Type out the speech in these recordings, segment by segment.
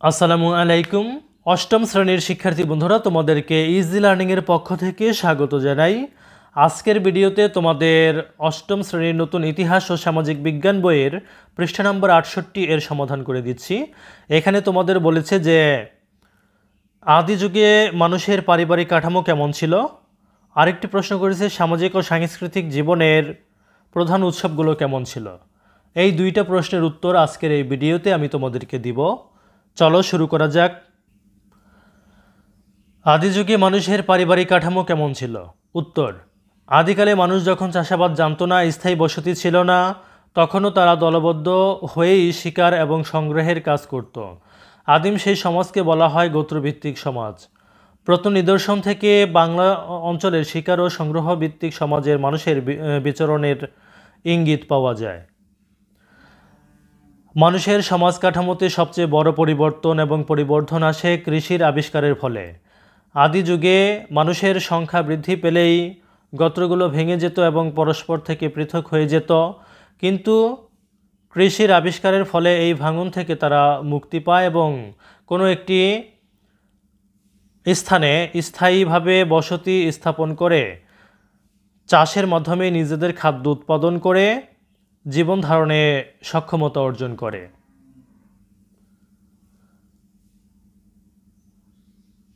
আসসালামু আলাইকুম। অষ্টম শ্রেণীর শিক্ষার্থী বন্ধুরা, তোমাদেরকে ইজি লার্নিংয়ের পক্ষ থেকে স্বাগত জানাই। আজকের ভিডিওতে তোমাদের অষ্টম শ্রেণীর নতুন ইতিহাস ও সামাজিক বিজ্ঞান বইয়ের পৃষ্ঠা নম্বর 68 এর সমাধান করে দিচ্ছি। এখানে তোমাদের বলেছে যে আদি যুগে মানুষের পারিবারিক কাঠামো কেমন ছিল। আরেকটি প্রশ্ন করেছে সামাজিক ও সাংস্কৃতিক জীবনের প্রধান উৎসবগুলো কেমন ছিল। এই দুইটা প্রশ্নের উত্তর আজকের এই ভিডিওতে আমি তোমাদেরকে দিব। চলো শুরু করা যাক। আদি যুগে মানুষের পারিবারিক কাঠামো কেমন ছিল? উত্তর: আদিকালে মানুষ যখন চাষাবাদ জানত না, স্থায়ী বসতি ছিল না, তখনও তারা দলবদ্ধ হয়েই শিকার এবং সংগ্রহের কাজ করত। আদিম সেই সমাজকে বলা হয় গোত্রভিত্তিক সমাজ। প্রথম নিদর্শন থেকে বাংলা অঞ্চলের শিকার ও সংগ্রহ ভিত্তিক সমাজের মানুষের বিচরণের ইঙ্গিত পাওয়া যায়। মানুষের সমাজ কাঠামোতে সবচেয়ে বড় পরিবর্তন এবং পরিবর্ধন আসে কৃষির আবিষ্কারের ফলে। আদি যুগে মানুষের সংখ্যা বৃদ্ধি পেলেই গোত্রগুলো ভেঙে যেত এবং পরস্পর থেকে পৃথক হয়ে যেত, কিন্তু কৃষির আবিষ্কারের ফলে এই ভাঙন থেকে তারা মুক্তি পায় এবং কোনো একটি স্থানে স্থায়ীভাবে বসতি স্থাপন করে চাষের মাধ্যমে নিজেদের খাদ্য উৎপাদন করে জীবন ধারণে সক্ষমতা অর্জন করে।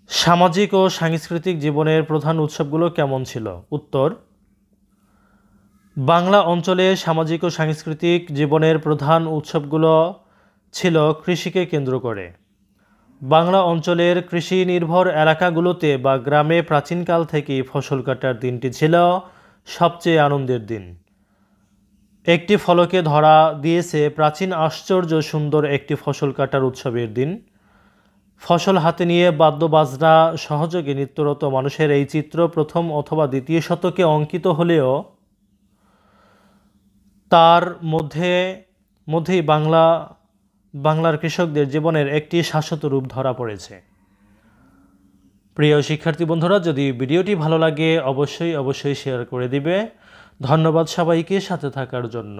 সামাজিক ও সাংস্কৃতিক জীবনের প্রধান উৎসবগুলো কেমন ছিল? উত্তর: বাংলা অঞ্চলে সামাজিক ও সাংস্কৃতিক জীবনের প্রধান উৎসবগুলো ছিল কৃষিকে কেন্দ্র করে। বাংলা অঞ্চলের কৃষি নির্ভর এলাকাগুলোতে বা গ্রামে প্রাচীনকাল থেকেই ফসল কাটার দিনটি ছিল সবচেয়ে আনন্দের দিন। একটি ফলকে ধরা দিয়েছে প্রাচীন আশ্চর্য সুন্দর একটি ফসল কাটার উৎসবের দিন। ফসল হাতে নিয়ে বাদ্য বাজনা সহযোগে নৃত্যরত মানুষের এই চিত্র প্রথম অথবা দ্বিতীয় শতকে অঙ্কিত হলেও তার মধ্যেই বাংলার কৃষকদের জীবনের একটি শাশ্বত রূপ ধরা পড়েছে। প্রিয় শিক্ষার্থী বন্ধুরা, যদি ভিডিওটি ভালো লাগে অবশ্যই শেয়ার করে দিবে। ধন্যবাদ সবাইকে সাথে থাকার জন্য।